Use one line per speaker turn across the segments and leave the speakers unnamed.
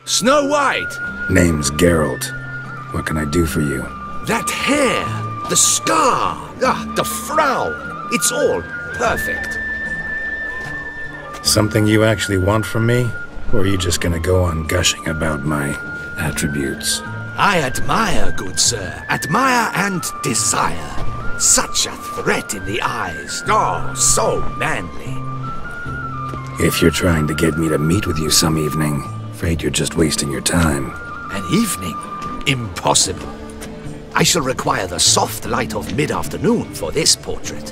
Snow White!
Name's Geralt. What can I do for you?
That hair, the scar, the frown, it's all perfect.
Something you actually want from me? Or are you just gonna go on gushing about my attributes?
I admire, good sir. Admire and desire. Such a threat in the eyes. Oh, so manly.
If you're trying to get me to meet with you some evening, afraid you're just wasting your time.
An evening? Impossible. I shall require the soft light of mid-afternoon for this portrait.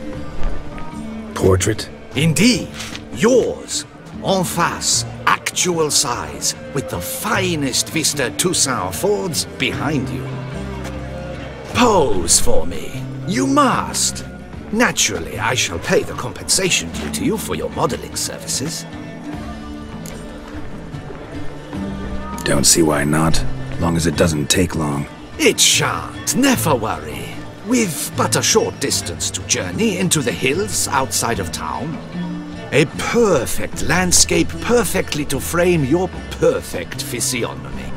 Portrait?
Indeed. Yours. En face. Actual size. With the finest Vista Toussaint Fords behind you. Pose for me. You must. Naturally, I shall pay the compensation due to you for your modeling services.
Don't see why not, long as it doesn't take long.
It shan't, never worry. We've but a short distance to journey into the hills outside of town. A perfect landscape perfectly to frame your perfect physiognomy.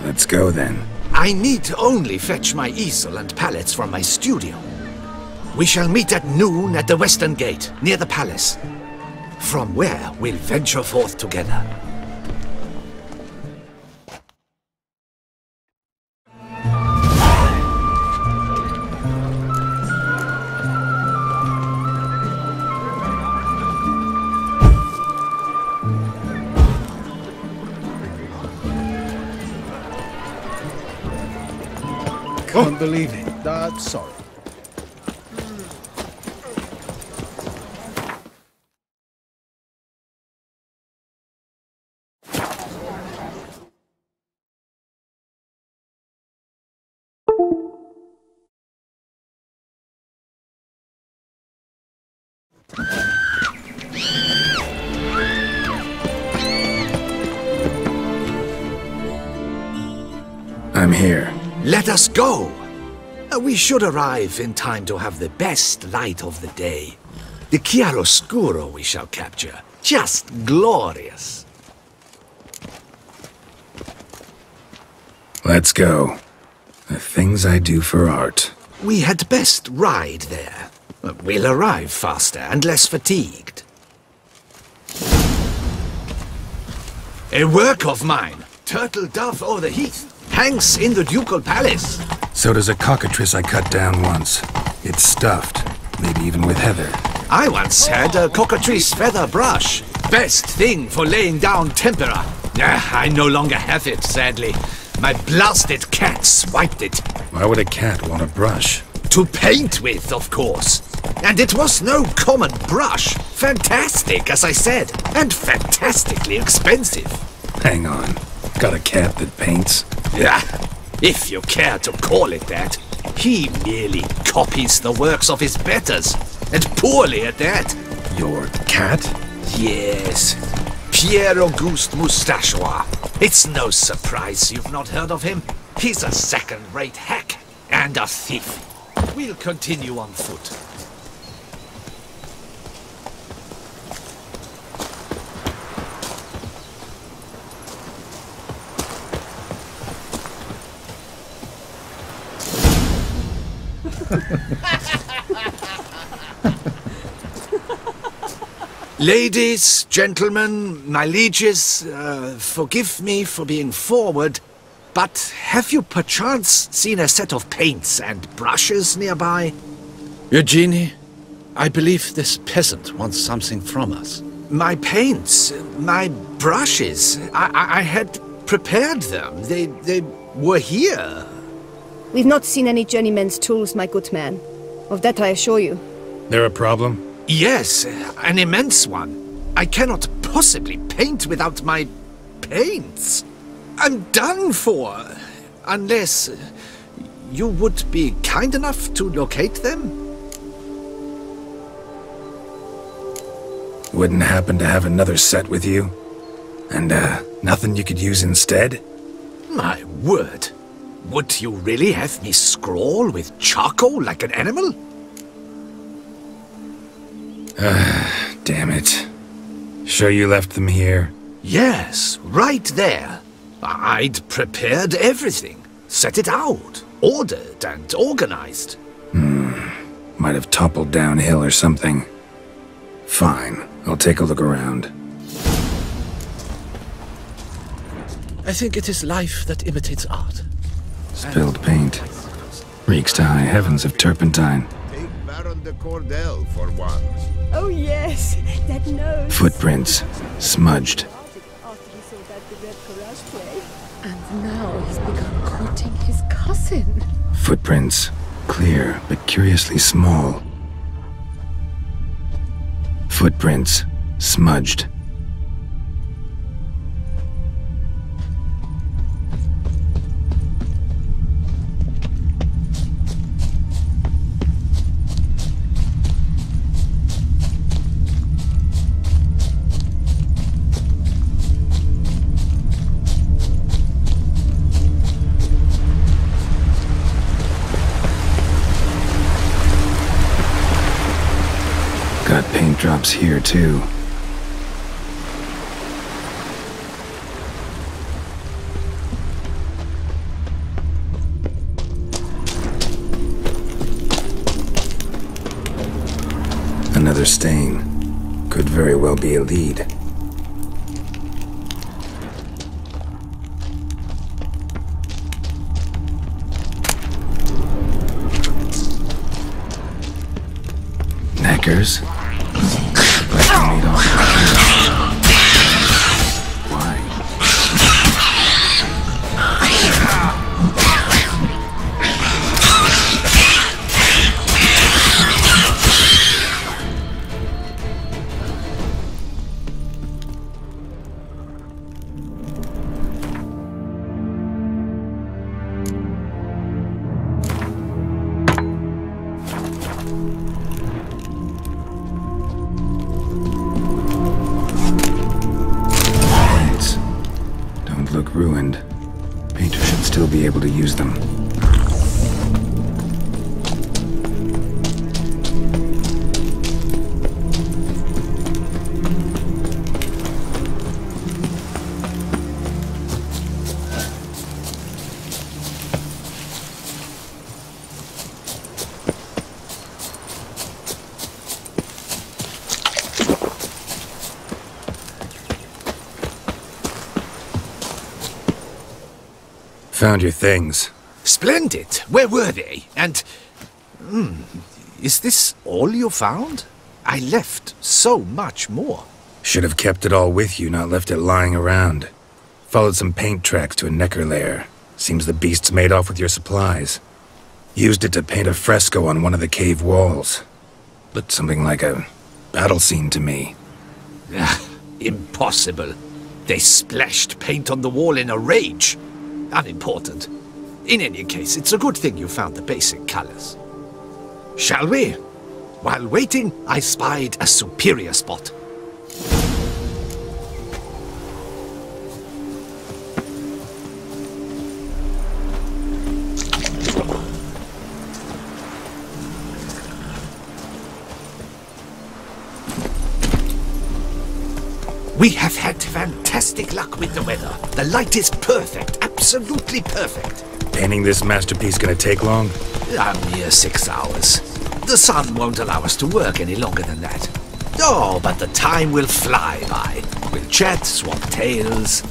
Let's go then.
I need only fetch my easel and palettes from my studio. We shall meet at noon at the western gate, near the palace. From where we'll venture forth together.
Can't believe it. Sorry.
I'm here.
Let us go! We should arrive in time to have the best light of the day. The chiaroscuro we shall capture. Just glorious.
Let's go. The things I do for art.
We had best ride there. We'll arrive faster and less fatigued. A work of mine, Turtle Dove o'er the Heath, hangs in the ducal palace.
So does a cockatrice I cut down once. It's stuffed, maybe even with heather.
I once had a cockatrice feather brush. Best thing for laying down tempera. I no longer have it, sadly. My blasted cat swiped it.
Why would a cat want a brush?
To paint with, of course. And it was no common brush. Fantastic, as I said. And fantastically expensive.
Hang on. Got a cat that paints?
Yeah, if you care to call it that. He merely copies the works of his betters. And poorly at that.
Your cat?
Yes. Pierre-Auguste Moustachois. It's no surprise you've not heard of him. He's a second-rate hack and a thief. We'll continue on foot. Ladies, gentlemen, my lieges, forgive me for being forward, but have you perchance seen a set of paints and brushes nearby? Eugenie, I believe this peasant wants something from us. My paints, my brushes, I had prepared them. They were here.
We've not seen any journeyman's tools, my good man. Of that I assure you.
There a problem?
Yes, an immense one. I cannot possibly paint without my paints. I'm done for. Unless you would be kind enough to locate them?
Wouldn't happen to have another set with you? And, nothing you could use instead?
My word. Would you really have me scrawl with charcoal like an animal?
Damn it. Sure you left them here?
Yes, right there. I'd prepared everything. Set it out. Ordered and organized.
Might have toppled downhill or something. Fine, I'll take a look around.
I think it is life that imitates art.
Spilled paint. Reeks to high heavens of turpentine.
Take Baron de Cordell for one.
Oh yes, that nose.
Footprints. Smudged.
After he saw that the red garage play.
And now he's begun courting his cousin.
Footprints. Clear, but curiously small. Footprints. Smudged. Got paint drops here, too. Another stain. Could very well be a lead. Knackers? Like they made off Why? Look ruined. Painter should still be able to use them. Found your things.
Splendid. Where were they? And... is this all you found? I left so much more.
Should have kept it all with you, not left it lying around. Followed some paint tracks to a Necker lair. Seems the beast's made off with your supplies. Used it to paint a fresco on one of the cave walls. Looked something like a battle scene to me.
Impossible. They splashed paint on the wall in a rage. Unimportant. In any case, it's a good thing you found the basic colors. Shall we? While waiting, I spied a superior spot. We have had fantastic luck with the weather. The light is perfect, absolutely perfect.
Painting this masterpiece gonna take long?
A mere 6 hours. The sun won't allow us to work any longer than that. Oh, but the time will fly by. We'll chat, swap tales.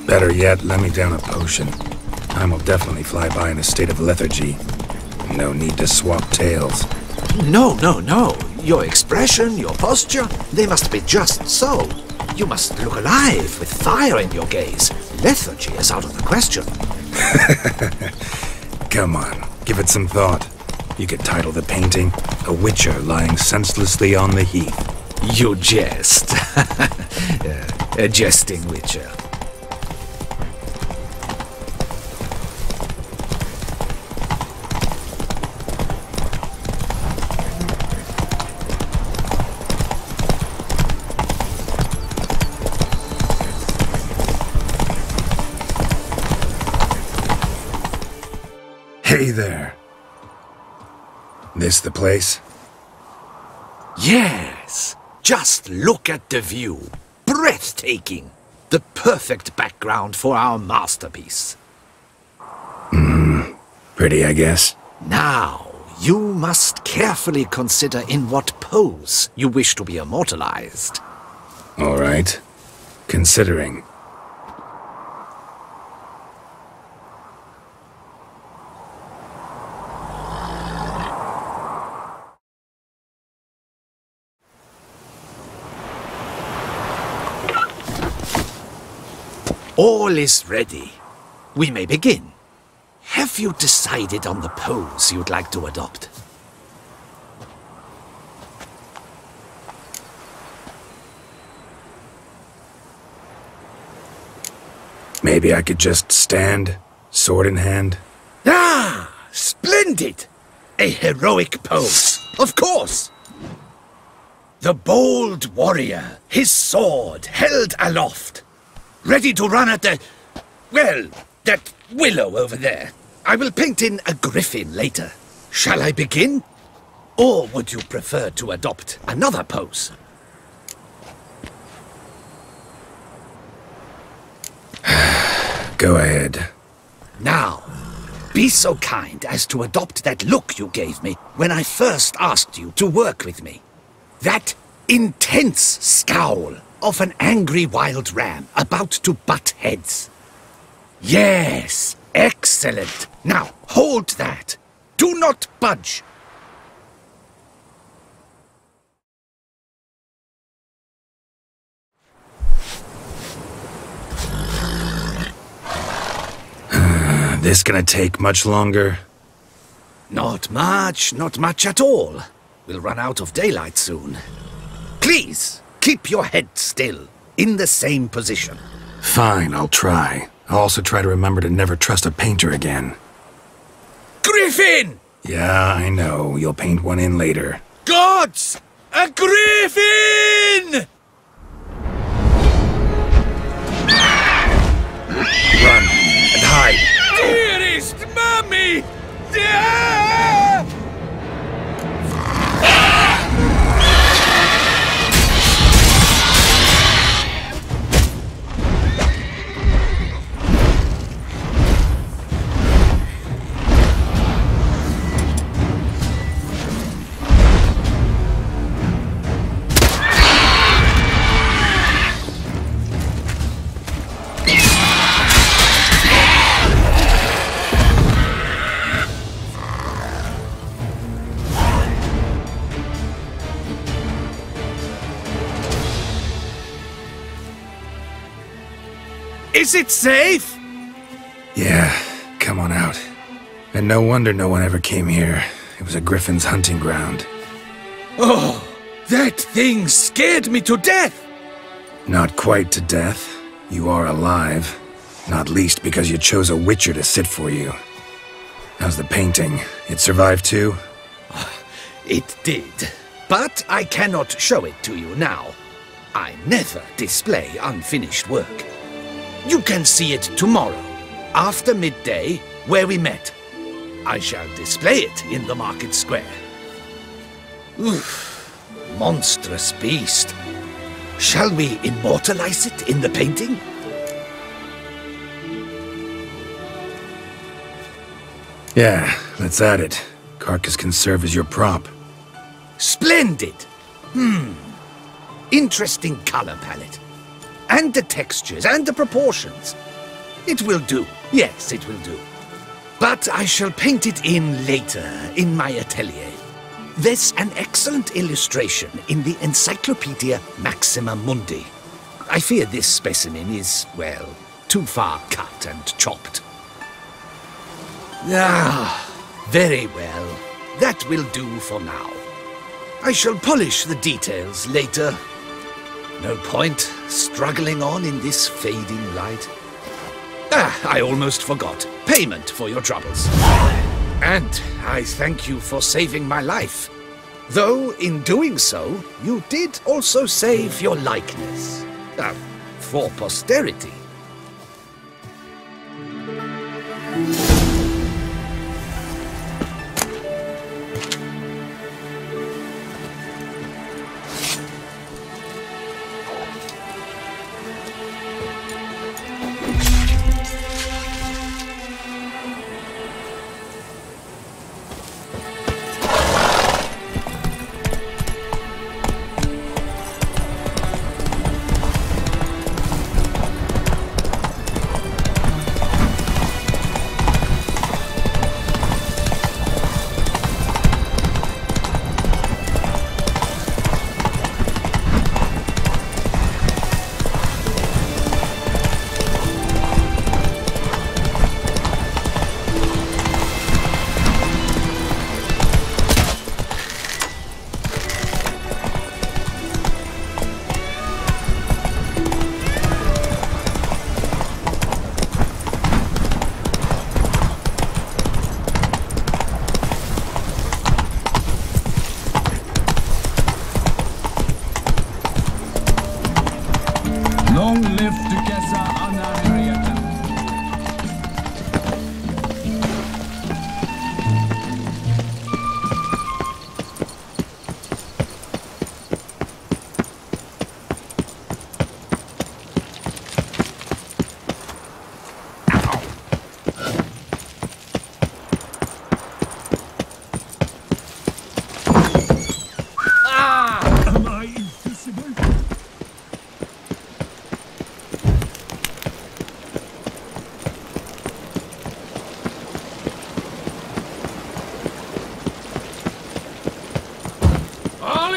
Better yet, let me down a potion. Time will definitely fly by in a state of lethargy. No need to swap tales.
No. Your expression, your posture, they must be just so. You must look alive with fire in your gaze. Lethargy is out of the question.
Come on, give it some thought. You could title the painting, A Witcher Lying Senselessly on the Heath.
You jest. A jesting witcher.
Hey there. This the place?
Yes. Just look at the view. Breathtaking. The perfect background for our masterpiece.
Pretty, I guess.
Now, you must carefully consider in what pose you wish to be immortalized.
All right. Considering.
All is ready. We may begin. Have you decided on the pose you'd like to adopt?
Maybe I could just stand, sword in hand.
Ah! Splendid! A heroic pose, of course! The bold warrior, his sword held aloft, ready to run at the... well, that willow over there. I will paint in a griffin later. Shall I begin? Or would you prefer to adopt another pose?
Go ahead.
Now, be so kind as to adopt that look you gave me when I first asked you to work with me. That intense scowl of an angry wild ram about to butt heads. Yes, excellent. Now, hold that. Do not budge.
This gonna take much longer?
Not much at all. We'll run out of daylight soon. Please, keep your head still, in the same position.
Fine, I'll try. I'll also try to remember to never trust a painter again.
Griffin!
Yeah, I know. You'll paint one in later.
Gods! A griffin!
Run and hide.
Dearest Mummy! Is it safe?
Yeah, come on out. And no wonder no one ever came here. It was a griffin's hunting ground.
Oh, that thing scared me to death!
Not quite to death. You are alive. Not least because you chose a witcher to sit for you. How's the painting? It survived too?
It did. But I cannot show it to you now. I never display unfinished work. You can see it tomorrow, after midday, where we met. I shall display it in the market square. Oof, monstrous beast. Shall we immortalize it in the painting?
Yeah, let's add it. Carcass can serve as your prop.
Splendid! Interesting color palette. And the textures, and the proportions. It will do. Yes, it will do. But I shall paint it in later, in my atelier. There's an excellent illustration in the Encyclopedia Maxima Mundi. I fear this specimen is, well, too far cut and chopped. Ah, very well. That will do for now. I shall polish the details later. No point struggling on in this fading light. Ah, I almost forgot. Payment for your troubles. And I thank you for saving my life. Though, in doing so, you did also save your likeness. For posterity.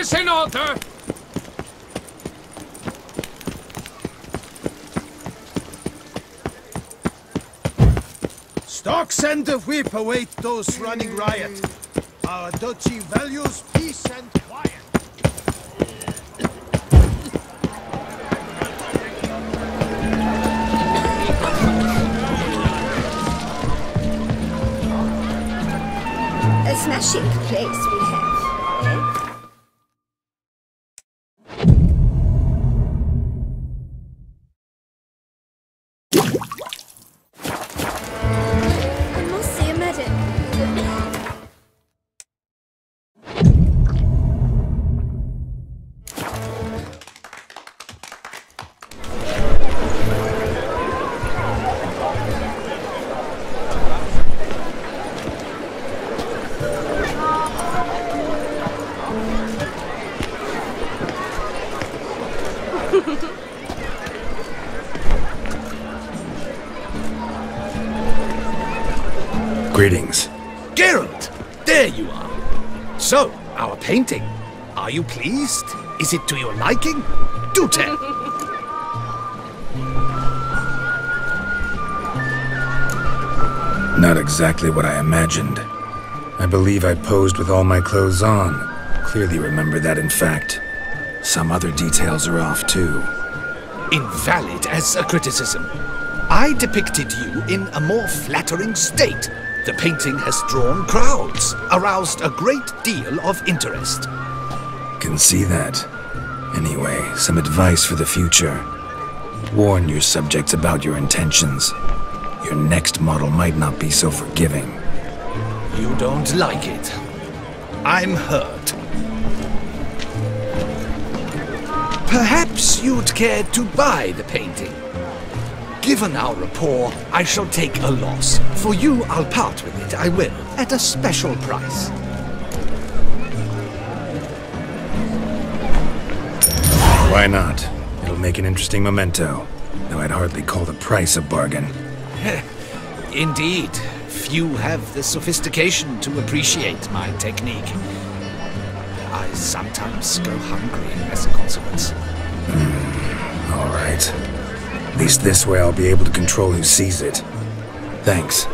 is in order!
Stocks and the whip await those running riot. Our duchy values peace and quiet.
A smashing place we have, eh? I must see a medic.
Greetings.
Geralt, there you are. So, our painting. Are you pleased? Is it to your liking? Do tell.
Not exactly what I imagined. I believe I posed with all my clothes on. Clearly remember that, in fact. Some other details are off, too.
Invalid as a criticism. I depicted you in a more flattering state. The painting has drawn crowds, aroused a great deal of interest.
Can see that. Anyway, some advice for the future. Warn your subjects about your intentions. Your next model might not be so forgiving.
You don't like it. I'm hurt. Perhaps you'd care to buy the painting. Given our rapport, I shall take a loss. For you, I'll part with it, I will, at a special price.
Why not? It'll make an interesting memento, though I'd hardly call the price a bargain.
Indeed, few have the sophistication to appreciate my technique. I sometimes go hungry as a consequence.
All right. At least this way I'll be able to control who sees it. Thanks.